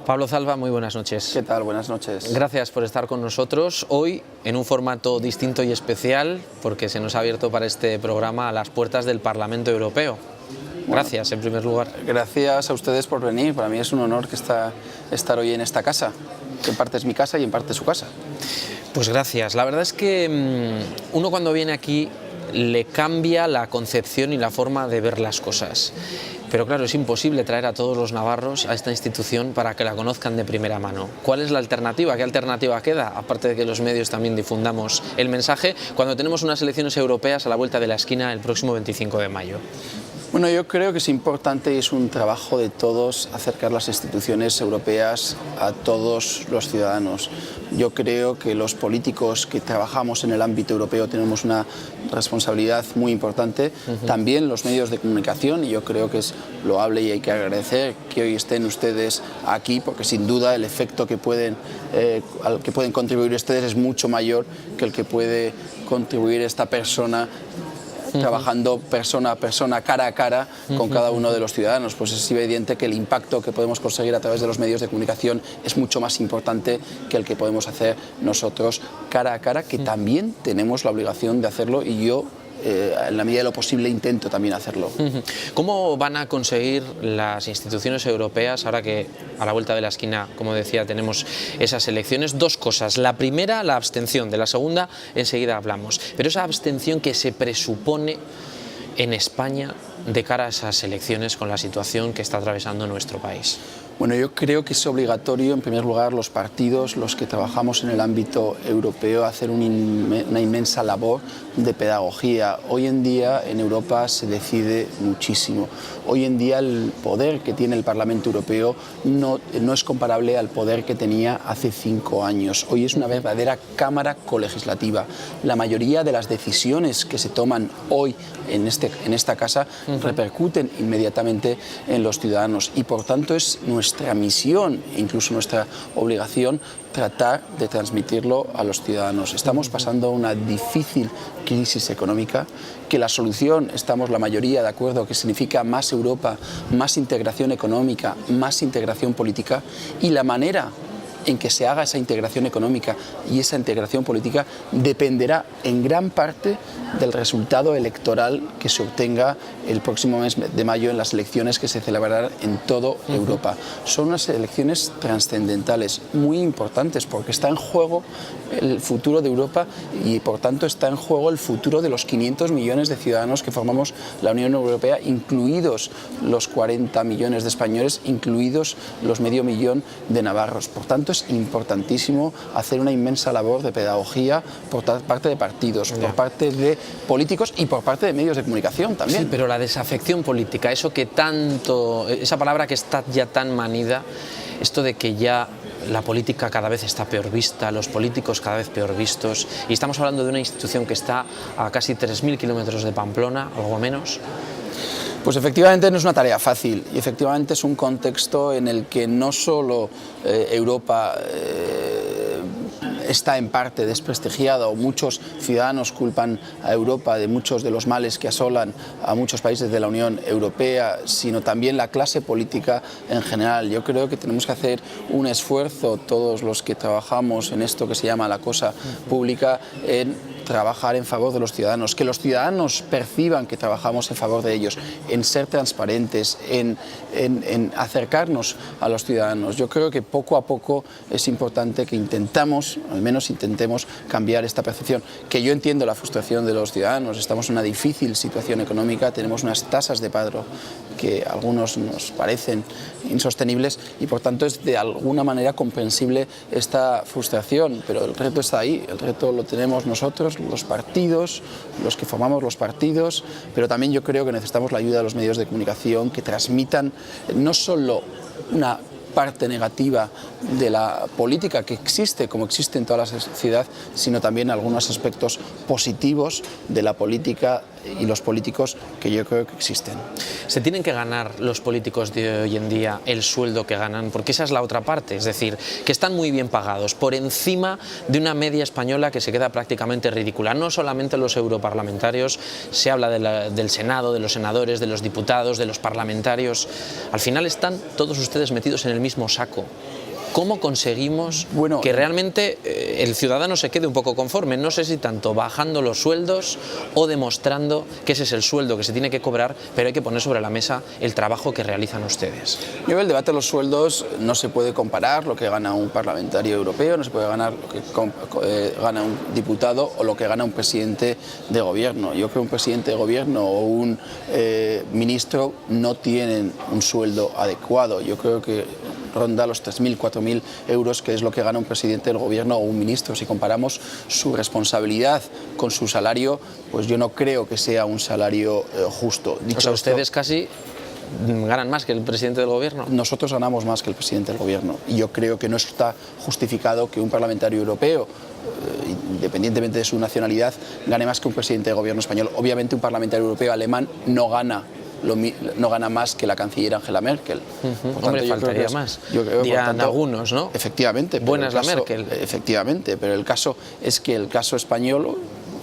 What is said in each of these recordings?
Pablo Zalba, muy buenas noches. ¿Qué tal? Buenas noches. Gracias por estar con nosotros hoy en un formato distinto y especial porque se nos ha abierto para este programa a las puertas del Parlamento Europeo. Gracias, en primer lugar. Gracias a ustedes por venir. Para mí es un honor estar hoy en esta casa, que en parte es mi casa y en parte es su casa. Pues gracias. La verdad es que uno cuando viene aquí le cambia la concepción y la forma de ver las cosas. Pero claro, es imposible traer a todos los navarros a esta institución para que la conozcan de primera mano. ¿Cuál es la alternativa? ¿Qué alternativa queda? Aparte de que los medios también difundamos el mensaje, cuando tenemos unas elecciones europeas a la vuelta de la esquina el próximo 25 de mayo. Bueno, yo creo que es importante y es un trabajo de todos acercar las instituciones europeas a todos los ciudadanos. Yo creo que los políticos que trabajamos en el ámbito europeo tenemos una responsabilidad muy importante. También los medios de comunicación, y yo creo que es loable y hay que agradecer que hoy estén ustedes aquí, porque sin duda el efecto al que pueden contribuir ustedes es mucho mayor que el que puede contribuir esta persona trabajando persona a persona, cara a cara con cada uno de los ciudadanos. Pues es evidente que el impacto que podemos conseguir a través de los medios de comunicación es mucho más importante que el que podemos hacer nosotros cara a cara, que también tenemos la obligación de hacerlo y yo en la medida de lo posible intento también hacerlo. ¿Cómo van a conseguir las instituciones europeas, ahora que a la vuelta de la esquina, como decía, tenemos esas elecciones? Dos cosas. La primera, la abstención. De la segunda, enseguida hablamos. Pero esa abstención que se presupone en España de cara a esas elecciones con la situación que está atravesando nuestro país. Bueno, yo creo que es obligatorio, en primer lugar, los partidos, los que trabajamos en el ámbito europeo, hacer una inmensa labor de pedagogía. Hoy en día en Europa se decide muchísimo. Hoy en día el poder que tiene el Parlamento Europeo no es comparable al poder que tenía hace 5 años. Hoy es una verdadera cámara colegislativa. La mayoría de las decisiones que se toman hoy en esta casa repercuten inmediatamente en los ciudadanos y por tanto es nuestra misión, incluso nuestra obligación, tratar de transmitirlo a los ciudadanos. Estamos pasando una difícil crisis económica, que la solución, estamos la mayoría de acuerdo, que significa más Europa, más integración económica, más integración política, y la manera en que se haga esa integración económica y esa integración política dependerá en gran parte del resultado electoral que se obtenga el próximo mes de mayo en las elecciones que se celebrarán en toda Europa. Son unas elecciones trascendentales, muy importantes, porque está en juego el futuro de Europa y por tanto está en juego el futuro de los 500 millones de ciudadanos que formamos la Unión Europea, incluidos los 40 millones de españoles, incluidos los medio millón de navarros. Por tanto, es importantísimo hacer una inmensa labor de pedagogía por parte de partidos, por parte de políticos y por parte de medios de comunicación también. Sí, pero la desafección política, eso que tanto, esa palabra que está ya tan manida, esto de que ya la política cada vez está peor vista, los políticos cada vez peor vistos, y estamos hablando de una institución que está a casi 3.000 kilómetros de Pamplona, algo menos. Pues efectivamente no es una tarea fácil y efectivamente es un contexto en el que no solo Europa está en parte desprestigiada o muchos ciudadanos culpan a Europa de muchos de los males que asolan a muchos países de la Unión Europea, sino también la clase política en general. Yo creo que tenemos que hacer un esfuerzo, todos los que trabajamos en esto que se llama la cosa pública, en trabajar en favor de los ciudadanos, que los ciudadanos perciban que trabajamos en favor de ellos, en ser transparentes, en acercarnos a los ciudadanos. Yo creo que poco a poco es importante que al menos intentemos cambiar esta percepción, que yo entiendo la frustración de los ciudadanos, estamos en una difícil situación económica, tenemos unas tasas de paro que a algunos nos parecen insostenibles y por tanto es de alguna manera comprensible esta frustración, pero el reto está ahí, el reto lo tenemos nosotros, los partidos, los que formamos los partidos, pero también yo creo que necesitamos la ayuda de los medios de comunicación que transmitan no solo una parte negativa de la política que existe, como existe en toda la sociedad, sino también algunos aspectos positivos de la política y los políticos que yo creo que existen. ¿Se tienen que ganar los políticos de hoy en día el sueldo que ganan? Porque esa es la otra parte, es decir, que están muy bien pagados, por encima de una media española que se queda prácticamente ridícula. No solamente los europarlamentarios, se habla del Senado, de los senadores, de los diputados, de los parlamentarios. Al final están todos ustedes metidos en el mismo saco. ¿Cómo conseguimos que realmente el ciudadano se quede un poco conforme? No sé si tanto bajando los sueldos o demostrando que ese es el sueldo que se tiene que cobrar, pero hay que poner sobre la mesa el trabajo que realizan ustedes. Yo el debate de los sueldos no se puede comparar lo que gana un parlamentario europeo, no se puede ganar lo que gana un diputado o lo que gana un presidente de gobierno. Yo creo que un presidente de gobierno o un ministro no tienen un sueldo adecuado. Yo creo que ronda los 3.000, 4.000 euros, que es lo que gana un presidente del gobierno o un ministro. Si comparamos su responsabilidad con su salario, pues yo no creo que sea un salario justo. O sea, ustedes casi ganan más que el presidente del gobierno. Nosotros ganamos más que el presidente del gobierno y yo creo que no está justificado que un parlamentario europeo, independientemente de su nacionalidad, gane más que un presidente de gobierno español. Obviamente un parlamentario europeo alemán no gana más que la canciller Angela Merkel. Hombre, faltaría más. Dirán algunos, ¿no? Efectivamente. Buena es la Merkel. Efectivamente, pero el caso es que el caso español,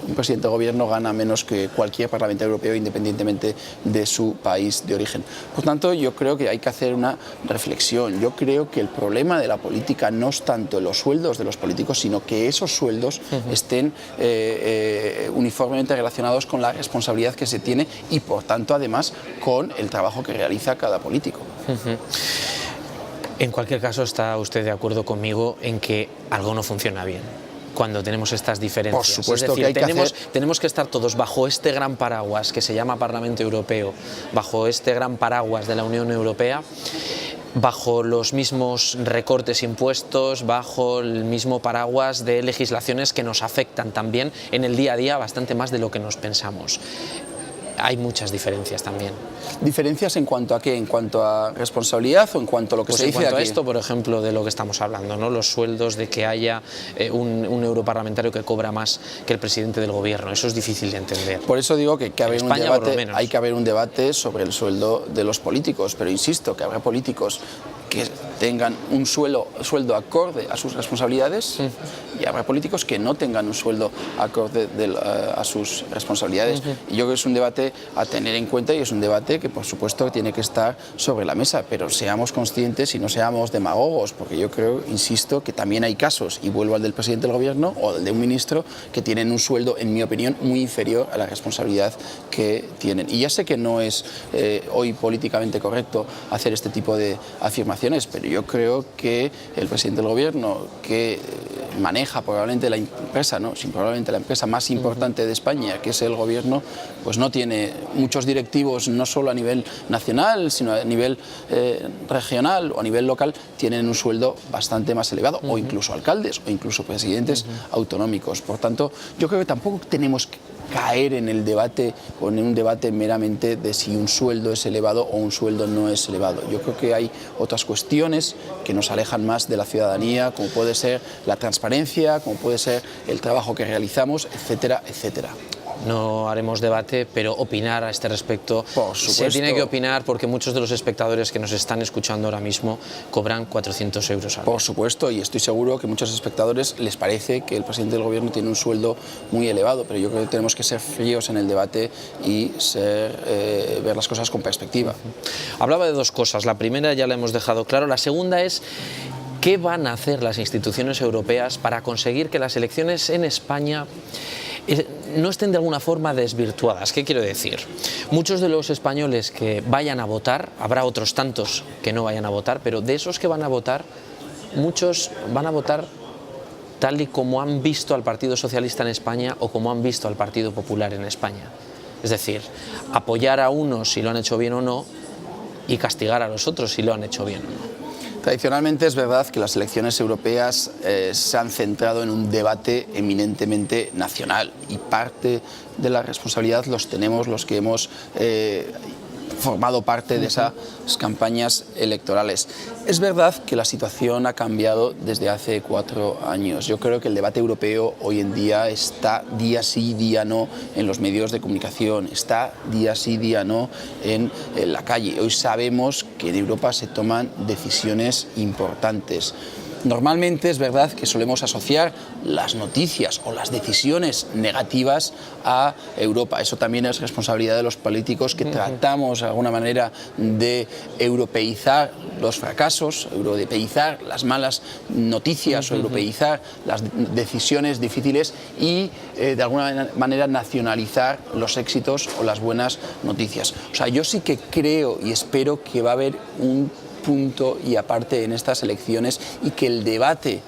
un presidente de gobierno gana menos que cualquier parlamentario europeo independientemente de su país de origen. Por tanto, yo creo que hay que hacer una reflexión. Yo creo que el problema de la política no es tanto los sueldos de los políticos, sino que esos sueldos estén uniformemente relacionados con la responsabilidad que se tiene y, por tanto, además, con el trabajo que realiza cada político. En cualquier caso, ¿está usted de acuerdo conmigo en que algo no funciona bien cuando tenemos estas diferencias? Por supuesto, es decir, que hay tenemos que estar todos bajo este gran paraguas que se llama Parlamento Europeo, bajo este gran paraguas de la Unión Europea, bajo los mismos recortes impuestos, bajo el mismo paraguas de legislaciones que nos afectan también en el día a día bastante más de lo que nos pensamos. Hay muchas diferencias también. ¿Diferencias en cuanto a qué? ¿En cuanto a responsabilidad o en cuanto a lo que se dice aquí? En cuanto a esto, por ejemplo, de lo que estamos hablando, ¿no? Los sueldos, de que haya un europarlamentario que cobra más que el presidente del gobierno. Eso es difícil de entender. Por eso digo que hay que haber un España, debate, hay que haber un debate sobre el sueldo de los políticos, pero insisto que habrá políticos que tengan un sueldo acorde a sus responsabilidades y habrá políticos que no tengan un sueldo acorde a sus responsabilidades. Y yo creo que es un debate a tener en cuenta y es un debate que por supuesto tiene que estar sobre la mesa, pero seamos conscientes y no seamos demagogos, porque yo creo, insisto, que también hay casos, y vuelvo al del presidente del gobierno o al de un ministro, que tienen un sueldo, en mi opinión, muy inferior a la responsabilidad que tienen. Y ya sé que no es hoy políticamente correcto hacer este tipo de afirmaciones, pero yo creo que el presidente del gobierno, que maneja probablemente la empresa, ¿no? Sí, probablemente la empresa más importante de España, que es el gobierno, pues no tiene muchos directivos, no solo a nivel nacional, sino a nivel regional o a nivel local, tienen un sueldo bastante más elevado, o incluso alcaldes, o incluso presidentes autonómicos. Por tanto, yo creo que tampoco tenemos que caer en el debate o en un debate meramente de si un sueldo es elevado o un sueldo no es elevado. Yo creo que hay otras cuestiones que nos alejan más de la ciudadanía, como puede ser la transparencia, como puede ser el trabajo que realizamos, etcétera, etcétera. No haremos debate, pero opinar a este respecto se tiene que opinar, porque muchos de los espectadores que nos están escuchando ahora mismo cobran 400 euros al mes. Por supuesto, y estoy seguro que a muchos espectadores les parece que el presidente del gobierno tiene un sueldo muy elevado, pero yo creo que tenemos que ser fríos en el debate y ver las cosas con perspectiva. Hablaba de dos cosas, la primera ya la hemos dejado claro, la segunda es: ¿qué van a hacer las instituciones europeas para conseguir que las elecciones en España no estén de alguna forma desvirtuadas? ¿Qué quiero decir? Muchos de los españoles que vayan a votar, habrá otros tantos que no vayan a votar, pero de esos que van a votar, muchos van a votar tal y como han visto al Partido Socialista en España o como han visto al Partido Popular en España. Es decir, apoyar a unos si lo han hecho bien o no y castigar a los otros si lo han hecho bien o no. Tradicionalmente es verdad que las elecciones europeas se han centrado en un debate eminentemente nacional, y parte de la responsabilidad los tenemos los que hemos formado parte de esas campañas electorales. Es verdad que la situación ha cambiado desde hace 4 años. Yo creo que el debate europeo hoy en día está día sí, día no en los medios de comunicación, está día sí, día no en la calle. Hoy sabemos que en Europa se toman decisiones importantes. Normalmente es verdad que solemos asociar las noticias o las decisiones negativas a Europa. Eso también es responsabilidad de los políticos que tratamos de alguna manera de europeizar los fracasos, europeizar las malas noticias o europeizar las decisiones difíciles y de alguna manera nacionalizar los éxitos o las buenas noticias. O sea, yo sí que creo y espero que va a haber un punto y aparte en estas elecciones y que el debate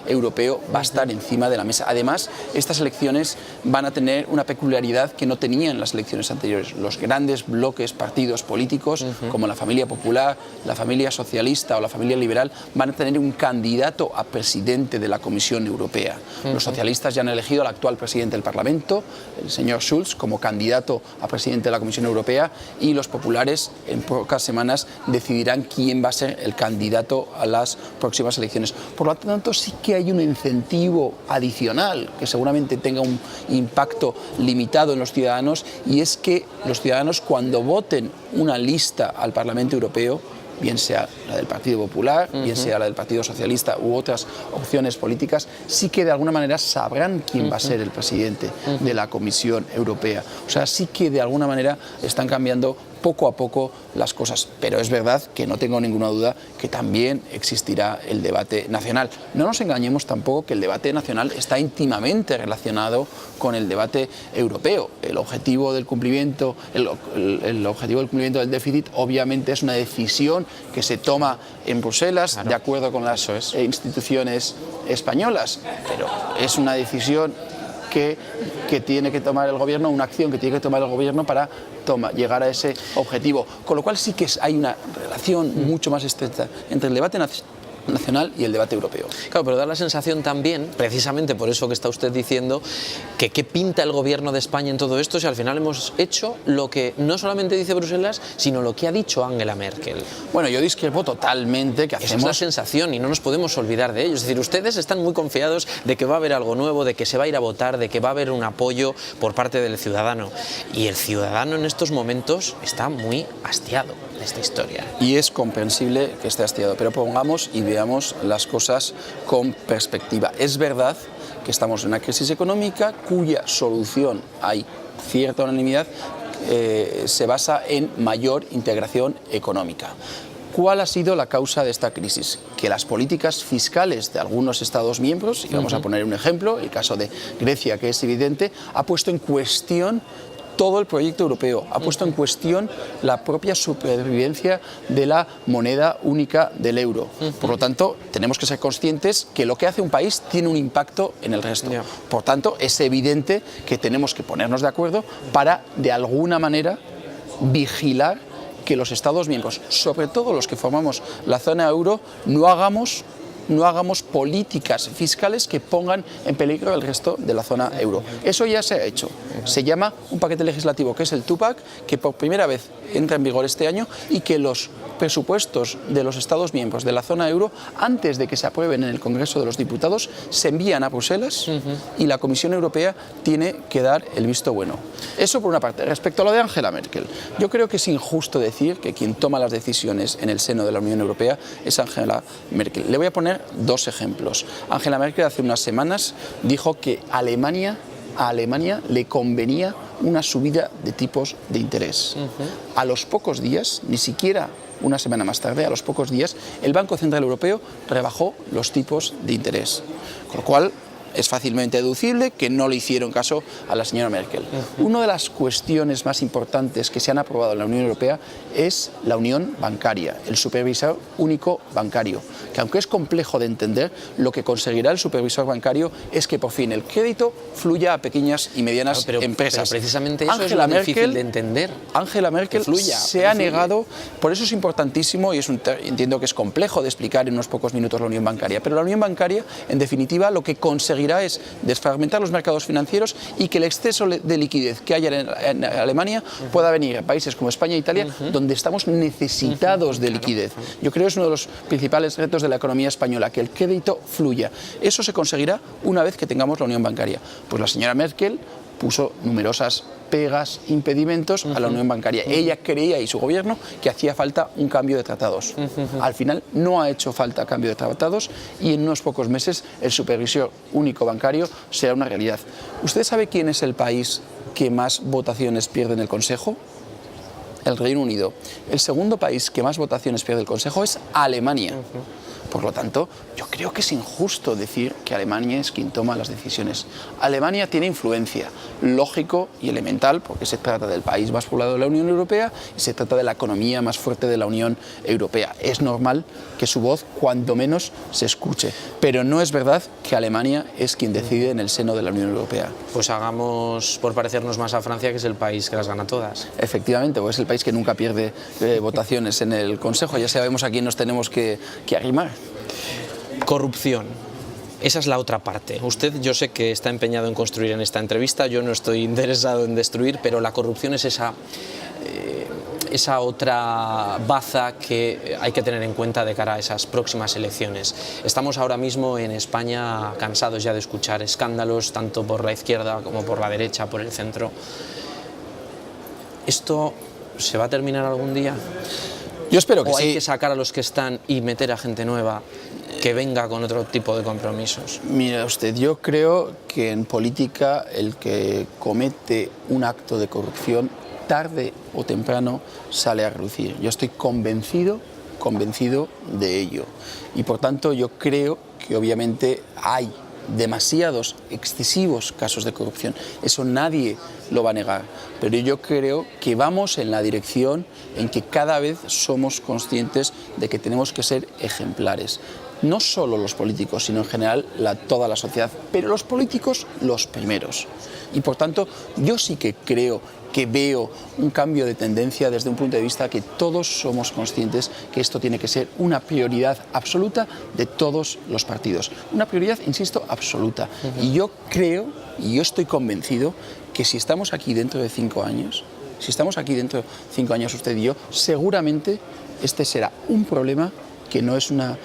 europeo va a estar encima de la mesa. Además, estas elecciones van a tener una peculiaridad que no tenían las elecciones anteriores. Los grandes bloques, partidos políticos, como la familia popular, la familia socialista o la familia liberal, van a tener un candidato a presidente de la Comisión Europea. Los socialistas ya han elegido al actual presidente del Parlamento, el señor Schulz, como candidato a presidente de la Comisión Europea, y los populares en pocas semanas decidirán quién va a ser el candidato a las próximas elecciones. Por lo tanto, sí que hay un incentivo adicional que seguramente tenga un impacto limitado en los ciudadanos, y es que los ciudadanos, cuando voten una lista al Parlamento Europeo, bien sea la del Partido Popular, bien sea la del Partido Socialista u otras opciones políticas, sí que de alguna manera sabrán quién va a ser el presidente de la Comisión Europea. O sea, sí que de alguna manera están cambiando poco a poco las cosas, pero es verdad que no tengo ninguna duda que también existirá el debate nacional. No nos engañemos tampoco que el debate nacional está íntimamente relacionado con el debate europeo. El objetivo del cumplimiento, el objetivo del cumplimiento del déficit obviamente es una decisión que se toma en Bruselas, de acuerdo con las instituciones españolas, pero es una decisión que tiene que tomar el gobierno, una acción que tiene que tomar el gobierno para llegar a ese objetivo. Con lo cual sí que hay una relación mucho más estrecha entre el debate nacional y el debate europeo. Claro, pero da la sensación también, precisamente por eso que está usted diciendo, que qué pinta el gobierno de España en todo esto si al final hemos hecho lo que no solamente dice Bruselas, sino lo que ha dicho Angela Merkel. Bueno, yo discrepo totalmente que hacemos... Esa es la sensación y no nos podemos olvidar de ello. Es decir, ustedes están muy confiados de que va a haber algo nuevo, de que se va a ir a votar, de que va a haber un apoyo por parte del ciudadano. Y el ciudadano en estos momentos está muy hastiado de esta historia. Y es comprensible que esté hastiado, pero pongamos y veamos las cosas con perspectiva. Es verdad que estamos en una crisis económica cuya solución, hay cierta unanimidad, se basa en mayor integración económica. ¿Cuál ha sido la causa de esta crisis? Que las políticas fiscales de algunos Estados miembros, y vamos a poner un ejemplo, el caso de Grecia, que es evidente, ha puesto en cuestión todo el proyecto europeo, ha puesto en cuestión la propia supervivencia de la moneda única del euro. Por lo tanto, tenemos que ser conscientes que lo que hace un país tiene un impacto en el resto. Por tanto, es evidente que tenemos que ponernos de acuerdo para, de alguna manera, vigilar que los Estados miembros, sobre todo los que formamos la zona euro, no hagamos políticas fiscales que pongan en peligro el resto de la zona euro. Eso ya se ha hecho. Se llama un paquete legislativo que es el Two-Pack, que por primera vez entra en vigor este año, y que los presupuestos de los Estados miembros de la zona euro, antes de que se aprueben en el Congreso de los Diputados, se envían a Bruselas y la Comisión Europea tiene que dar el visto bueno. Eso por una parte. Respecto a lo de Angela Merkel, yo creo que es injusto decir que quien toma las decisiones en el seno de la Unión Europea es Angela Merkel. Le voy a poner 2 ejemplos. Angela Merkel hace unas semanas dijo que a Alemania le convenía una subida de tipos de interés. A los pocos días, ni siquiera una semana más tarde, a los pocos días, el Banco Central Europeo rebajó los tipos de interés. Con lo cual, es fácilmente deducible que no le hicieron caso a la señora Merkel. Una de las cuestiones más importantes que se han aprobado en la Unión Europea es la unión bancaria, el supervisor único bancario, que aunque es complejo de entender, lo que conseguirá el supervisor bancario es que por fin el crédito fluya a pequeñas y medianas empresas. Pero precisamente eso es lo difícil de entender. Angela Merkel se ha negado, por eso es importantísimo, y entiendo que es complejo de explicar en unos pocos minutos la unión bancaria, pero la unión bancaria, en definitiva, lo que conseguirá conseguirá es desfragmentar los mercados financieros y que el exceso de liquidez que haya en Alemania pueda venir a países como España e Italia, donde estamos necesitados de liquidez. Yo creo que es uno de los principales retos de la economía española, que el crédito fluya. Eso se conseguirá una vez que tengamos la unión bancaria. Pues la señora Merkel puso numerosas pegas, impedimentos a la unión bancaria. Ella creía, y su gobierno, que hacía falta un cambio de tratados. Al final no ha hecho falta cambio de tratados y en unos pocos meses el supervisor único bancario será una realidad. ¿Usted sabe quién es el país que más votaciones pierde en el Consejo? El Reino Unido. El segundo país que más votaciones pierde el Consejo es Alemania. Por lo tanto, yo creo que es injusto decir que Alemania es quien toma las decisiones. Alemania tiene influencia, lógico y elemental, porque se trata del país más poblado de la Unión Europea y se trata de la economía más fuerte de la Unión Europea. Es normal que su voz, cuando menos, se escuche. Pero no es verdad que Alemania es quien decide en el seno de la Unión Europea. Pues hagamos por parecernos más a Francia, que es el país que las gana todas. Efectivamente, pues es el país que nunca pierde votaciones en el Consejo. Ya sabemos a quién nos tenemos que arrimar. Corrupción. Esa es la otra parte. Usted, yo sé que está empeñado en construir en esta entrevista, yo no estoy interesado en destruir, pero la corrupción es esa otra baza que hay que tener en cuenta de cara a esas próximas elecciones. Estamos ahora mismo en España cansados ya de escuchar escándalos, tanto por la izquierda como por la derecha, por el centro. ¿Esto se va a terminar algún día? Yo espero que sí. ¿O hay que sacar a los que están y meter a gente nueva que venga con otro tipo de compromisos? Mira usted, yo creo que en política el que comete un acto de corrupción tarde o temprano sale a relucir. Yo estoy convencido de ello. Y por tanto yo creo que obviamente hay demasiados, excesivos casos de corrupción. Eso nadie lo va a negar. Pero yo creo que vamos en la dirección en que cada vez somos conscientes de que tenemos que ser ejemplares. No solo los políticos, sino en general toda la sociedad. Pero los políticos los primeros. Y por tanto, yo sí que creo que veo un cambio de tendencia desde un punto de vista que todos somos conscientes que esto tiene que ser una prioridad absoluta de todos los partidos. Una prioridad, insisto, absoluta. Y yo creo, y yo estoy convencido, que si estamos aquí dentro de 5 años, usted y yo, seguramente este será un problema que no es una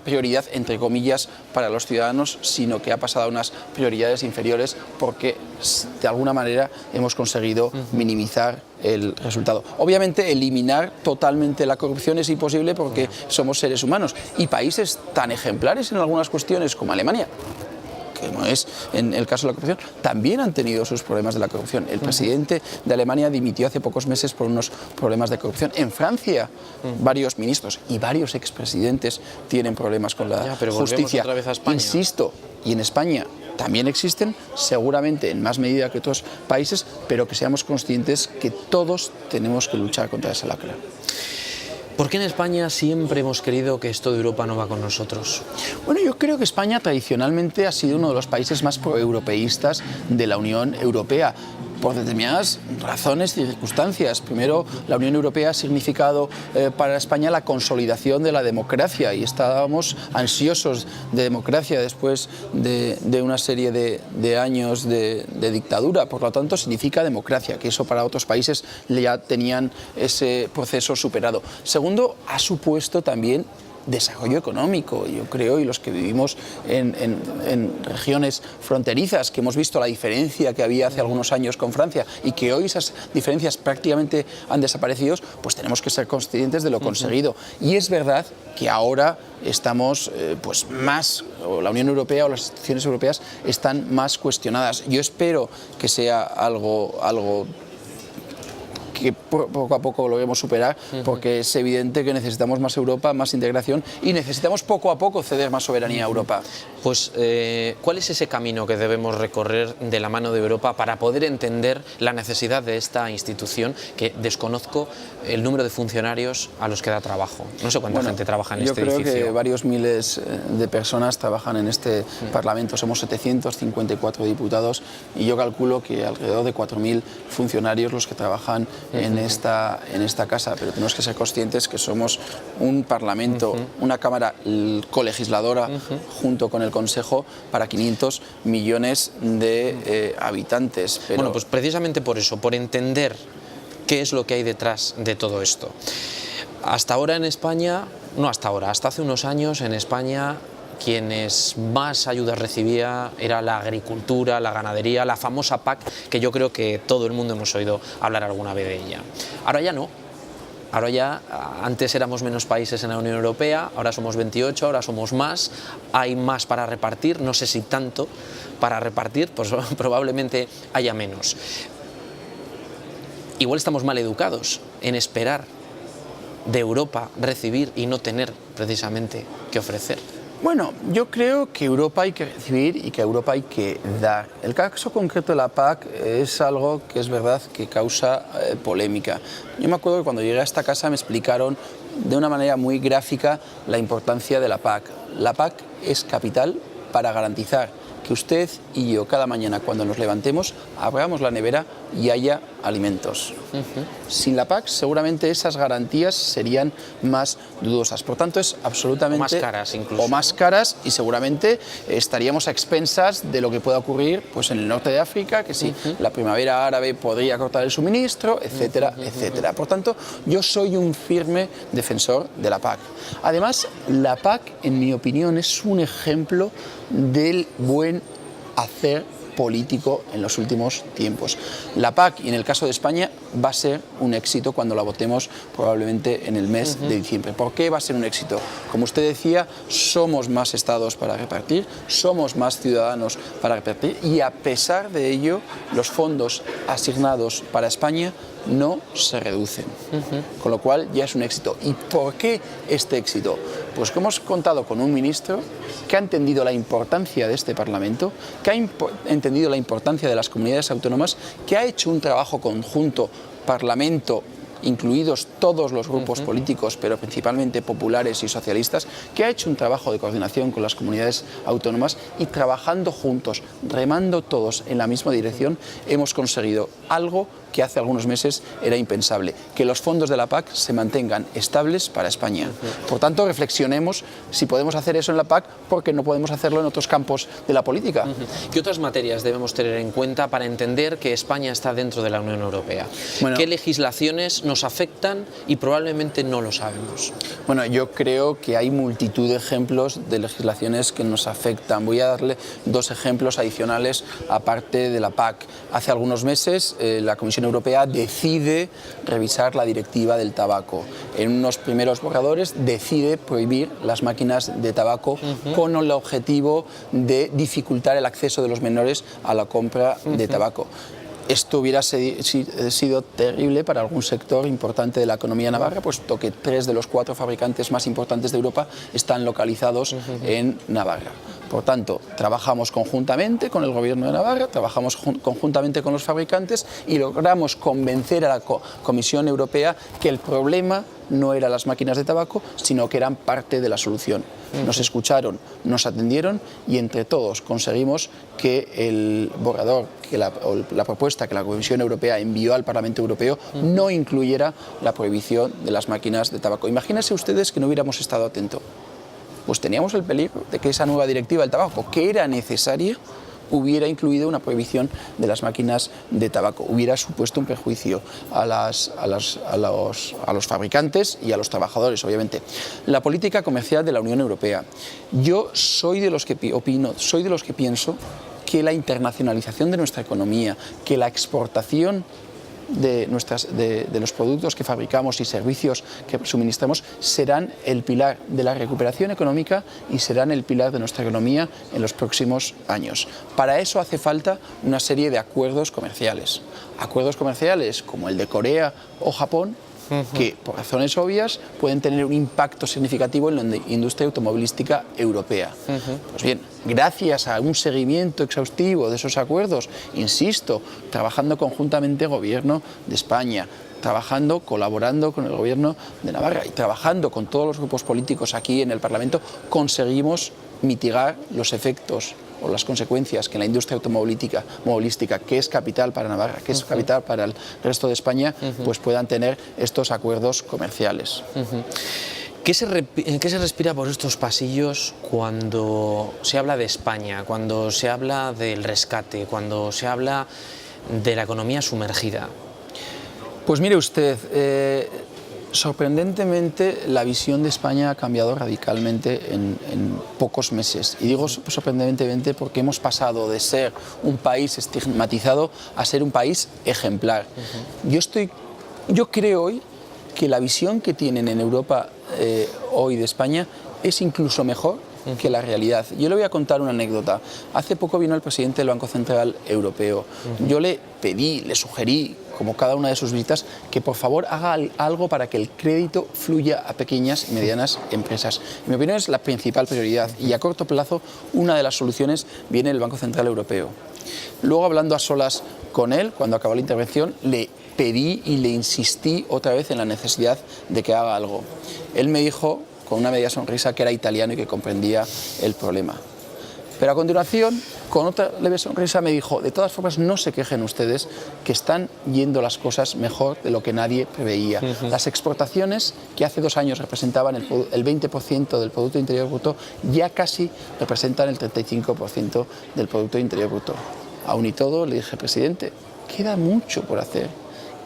prioridad, entre comillas, para los ciudadanos, sino que ha pasado a unas prioridades inferiores porque, de alguna manera, hemos conseguido minimizar el resultado. Obviamente, eliminar totalmente la corrupción es imposible porque somos seres humanos. Y países tan ejemplares en algunas cuestiones como Alemania, que no es en el caso de la corrupción, también han tenido sus problemas de la corrupción. El presidente de Alemania dimitió hace pocos meses por unos problemas de corrupción. En Francia, varios ministros y varios expresidentes tienen problemas con la justicia. Otra vez a España. Insisto, y en España también existen, seguramente en más medida que otros países, pero que seamos conscientes que todos tenemos que luchar contra esa lacra. ¿Por qué en España siempre hemos creído que esto de Europa no va con nosotros? Bueno, yo creo que España tradicionalmente ha sido uno de los países más proeuropeístas de la Unión Europea, por determinadas razones y circunstancias. Primero, la Unión Europea ha significado para España la consolidación de la democracia y estábamos ansiosos de democracia después de una serie de años de dictadura. Por lo tanto, significa democracia, que eso para otros países ya tenían ese proceso superado. Segundo, ha supuesto también desarrollo económico, yo creo, y los que vivimos en regiones fronterizas, que hemos visto la diferencia que había hace algunos años con Francia y que hoy esas diferencias prácticamente han desaparecido, pues tenemos que ser conscientes de lo conseguido. Y es verdad que ahora estamos pues más, o la Unión Europea o las instituciones europeas están más cuestionadas. Yo espero que sea algo que poco a poco lo debemos superar, porque es evidente que necesitamos más Europa, más integración y necesitamos poco a poco ceder más soberanía a Europa. Pues, ¿cuál es ese camino que debemos recorrer de la mano de Europa para poder entender la necesidad de esta institución, que desconozco el número de funcionarios a los que da trabajo? No sé cuánta gente trabaja en este edificio. Yo creo que varios miles de personas trabajan en este Parlamento. Somos 754 diputados y yo calculo que alrededor de 4.000 funcionarios los que trabajan en esta casa, pero tenemos que ser conscientes que somos un Parlamento, una Cámara colegisladora junto con el Consejo para 500 millones de habitantes. Pero... Bueno, pues precisamente por eso, por entender qué es lo que hay detrás de todo esto. Hasta ahora en España, no hasta ahora, hasta hace unos años en España, quienes más ayudas recibía era la agricultura, la ganadería, la famosa PAC, que yo creo que todo el mundo hemos oído hablar alguna vez de ella. Ahora ya no. Ahora ya, antes éramos menos países en la Unión Europea, ahora somos 28, ahora somos más, hay más para repartir, no sé si tanto para repartir, pues probablemente haya menos. Igual estamos mal educados en esperar de Europa recibir y no tener precisamente que ofrecer. Bueno, yo creo que Europa hay que recibir y que a Europa hay que dar. El caso concreto de la PAC es algo que es verdad que causa polémica. Yo me acuerdo que cuando llegué a esta casa me explicaron de una manera muy gráfica la importancia de la PAC. La PAC es capital para garantizar que usted y yo cada mañana cuando nos levantemos abramos la nevera y haya alimentos. Sin la PAC seguramente esas garantías serían más dudosas. Por tanto es absolutamente... O más caras incluso. O más caras y seguramente estaríamos a expensas de lo que pueda ocurrir pues, en el norte de África, que sí, la primavera árabe podría cortar el suministro, etcétera, etcétera. Por tanto, yo soy un firme defensor de la PAC. Además, la PAC, en mi opinión, es un ejemplo del buen hacer político en los últimos tiempos. La PAC, y en el caso de España, va a ser un éxito cuando la votemos probablemente en el mes de diciembre. ¿Por qué va a ser un éxito? Como usted decía, somos más estados para repartir, somos más ciudadanos para repartir y a pesar de ello, los fondos asignados para España no se reducen, con lo cual ya es un éxito. ¿Y por qué este éxito? Pues que hemos contado con un ministro que ha entendido la importancia de este Parlamento, que ha entendido la importancia de las comunidades autónomas, que ha hecho un trabajo conjunto, Parlamento, incluidos todos los grupos políticos, pero principalmente populares y socialistas, que ha hecho un trabajo de coordinación con las comunidades autónomas y trabajando juntos, remando todos en la misma dirección, hemos conseguido algo que hace algunos meses era impensable, que los fondos de la PAC se mantengan estables para España. Por tanto, reflexionemos si podemos hacer eso en la PAC, porque no podemos hacerlo en otros campos de la política. ¿Qué otras materias debemos tener en cuenta para entender que España está dentro de la Unión Europea? Bueno, ¿qué legislaciones nos afectan y probablemente no lo sabemos? Bueno, yo creo que hay multitud de ejemplos de legislaciones que nos afectan. Voy a darle dos ejemplos adicionales aparte de la PAC. Hace algunos meses la Comisión Europea decide revisar la directiva del tabaco. En unos primeros borradores decide prohibir las máquinas de tabaco con el objetivo de dificultar el acceso de los menores a la compra de tabaco. Esto hubiera sido terrible para algún sector importante de la economía navarra, puesto que 3 de los 4 fabricantes más importantes de Europa están localizados en Navarra. Por tanto, trabajamos conjuntamente con el Gobierno de Navarra, trabajamos conjuntamente con los fabricantes y logramos convencer a la Comisión Europea que el problema no eran las máquinas de tabaco, sino que eran parte de la solución. Nos escucharon, nos atendieron y entre todos conseguimos que el borrador, que la propuesta que la Comisión Europea envió al Parlamento Europeo no incluyera la prohibición de las máquinas de tabaco. Imagínense ustedes que no hubiéramos estado atentos. Pues teníamos el peligro de que esa nueva directiva del tabaco, que era necesaria, hubiera incluido una prohibición de las máquinas de tabaco, hubiera supuesto un perjuicio a los fabricantes y a los trabajadores, obviamente. La política comercial de la Unión Europea. Yo soy de los que pienso que la internacionalización de nuestra economía, que la exportación de los productos que fabricamos y servicios que suministramos serán el pilar de la recuperación económica y serán el pilar de nuestra economía en los próximos años. Para eso hace falta una serie de acuerdos comerciales como el de Corea o Japón, que por razones obvias pueden tener un impacto significativo en la industria automovilística europea. Pues bien, gracias a un seguimiento exhaustivo de esos acuerdos, insisto, trabajando conjuntamente el Gobierno de España, colaborando con el Gobierno de Navarra y trabajando con todos los grupos políticos aquí en el Parlamento, conseguimos mitigar los efectos o las consecuencias que la industria automovilística, que es capital para Navarra, que es capital para el resto de España, pues puedan tener estos acuerdos comerciales. ¿Qué se respira por estos pasillos cuando se habla de España, cuando se habla del rescate, cuando se habla de la economía sumergida? Pues mire usted, sorprendentemente la visión de España ha cambiado radicalmente en pocos meses. Y digo sorprendentemente porque hemos pasado de ser un país estigmatizado a ser un país ejemplar. Yo creo hoy que la visión que tienen en Europa hoy de España es incluso mejor que la realidad. Yo le voy a contar una anécdota. Hace poco vino el presidente del Banco Central Europeo. Yo le pedí, le sugerí, como cada una de sus visitas, que por favor haga algo para que el crédito fluya a pequeñas y medianas empresas. En mi opinión es la principal prioridad y a corto plazo una de las soluciones viene el Banco Central Europeo. Luego, hablando a solas con él, cuando acabó la intervención, le pedí y le insistí otra vez en la necesidad de que haga algo. Él me dijo, con una media sonrisa, que era italiano y que comprendía el problema. Pero a continuación, con otra leve sonrisa, me dijo: de todas formas, no se quejen ustedes, que están yendo las cosas mejor de lo que nadie preveía. Las exportaciones, que hace 2 años representaban el 20% del Producto Interior Bruto, ya casi representan el 35% del Producto Interior Bruto. Aún y todo, le dije: presidente, queda mucho por hacer,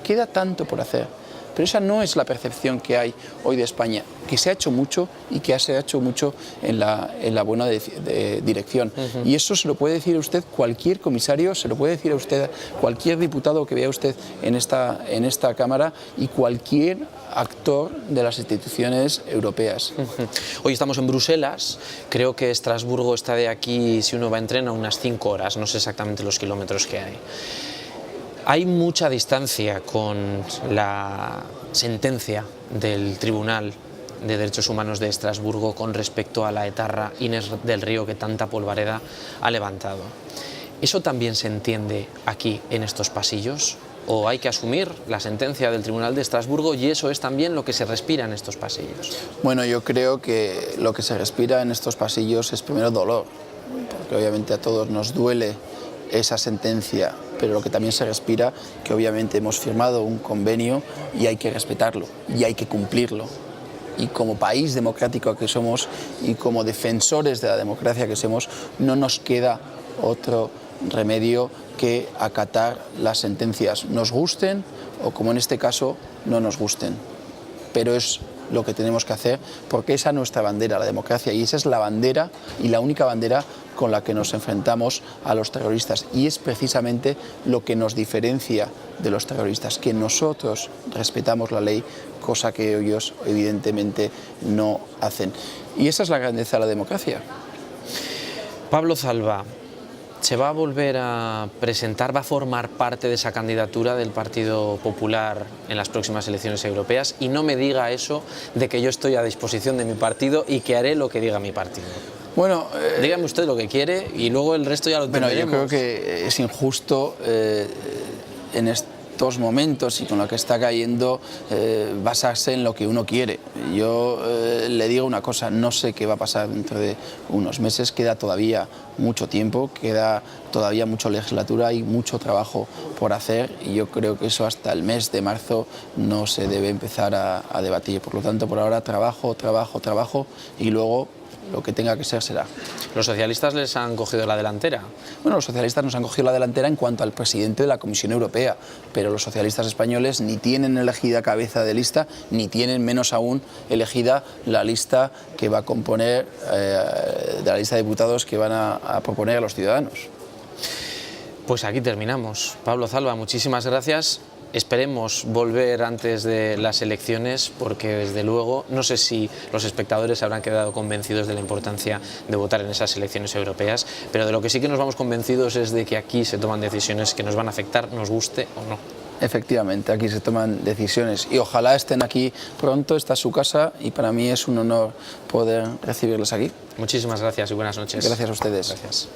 queda tanto por hacer. Pero esa no es la percepción que hay hoy de España, que se ha hecho mucho y que se ha hecho mucho en la buena dirección. Y eso se lo puede decir a usted cualquier comisario, se lo puede decir a usted cualquier diputado que vea usted en esta Cámara y cualquier actor de las instituciones europeas. Hoy estamos en Bruselas, creo que Estrasburgo está de aquí, si uno va en tren, a unas 5 horas, no sé exactamente los kilómetros que hay. Hay mucha distancia con la sentencia del Tribunal de Derechos Humanos de Estrasburgo con respecto a la etarra Inés del Río que tanta polvareda ha levantado. ¿Eso también se entiende aquí en estos pasillos? ¿O hay que asumir la sentencia del Tribunal de Estrasburgo y eso es también lo que se respira en estos pasillos? Bueno, yo creo que lo que se respira en estos pasillos es primero dolor, porque obviamente a todos nos duele esa sentencia, pero lo que también se respira, que obviamente hemos firmado un convenio y hay que respetarlo y hay que cumplirlo. Y como país democrático que somos y como defensores de la democracia que somos, no nos queda otro remedio que acatar las sentencias, nos gusten o, como en este caso, no nos gusten. Pero es lo que tenemos que hacer, porque esa es nuestra bandera, la democracia, y esa es la bandera y la única bandera con la que nos enfrentamos a los terroristas, y es precisamente lo que nos diferencia de los terroristas, que nosotros respetamos la ley, cosa que ellos evidentemente no hacen. Y esa es la grandeza de la democracia. Pablo Zalba, ¿se va a volver a presentar, va a formar parte de esa candidatura del Partido Popular en las próximas elecciones europeas? Y no me diga eso de que yo estoy a disposición de mi partido y que haré lo que diga mi partido. Bueno, dígame usted lo que quiere y luego el resto ya lo tendremos. Bueno, yo creo que es injusto en estos momentos y con lo que está cayendo basarse en lo que uno quiere. Yo le digo una cosa, no sé qué va a pasar dentro de unos meses, queda todavía mucho tiempo, queda todavía mucha legislatura y mucho trabajo por hacer, y yo creo que eso hasta el mes de marzo no se debe empezar a debatir. Por lo tanto, por ahora trabajo y luego lo que tenga que ser será. ¿Los socialistas les han cogido la delantera? Bueno, los socialistas nos han cogido la delantera en cuanto al presidente de la Comisión Europea, pero los socialistas españoles ni tienen elegida cabeza de lista, ni tienen menos aún elegida la lista que va a componer, de la lista de diputados que van a proponer a los ciudadanos. Pues aquí terminamos. Pablo Zalba, muchísimas gracias. Esperemos volver antes de las elecciones, porque desde luego no sé si los espectadores habrán quedado convencidos de la importancia de votar en esas elecciones europeas, pero de lo que sí que nos vamos convencidos es de que aquí se toman decisiones que nos van a afectar, nos guste o no. Efectivamente, aquí se toman decisiones y ojalá estén aquí pronto, esta es su casa y para mí es un honor poder recibirlos aquí. Muchísimas gracias y buenas noches. Gracias a ustedes. Gracias.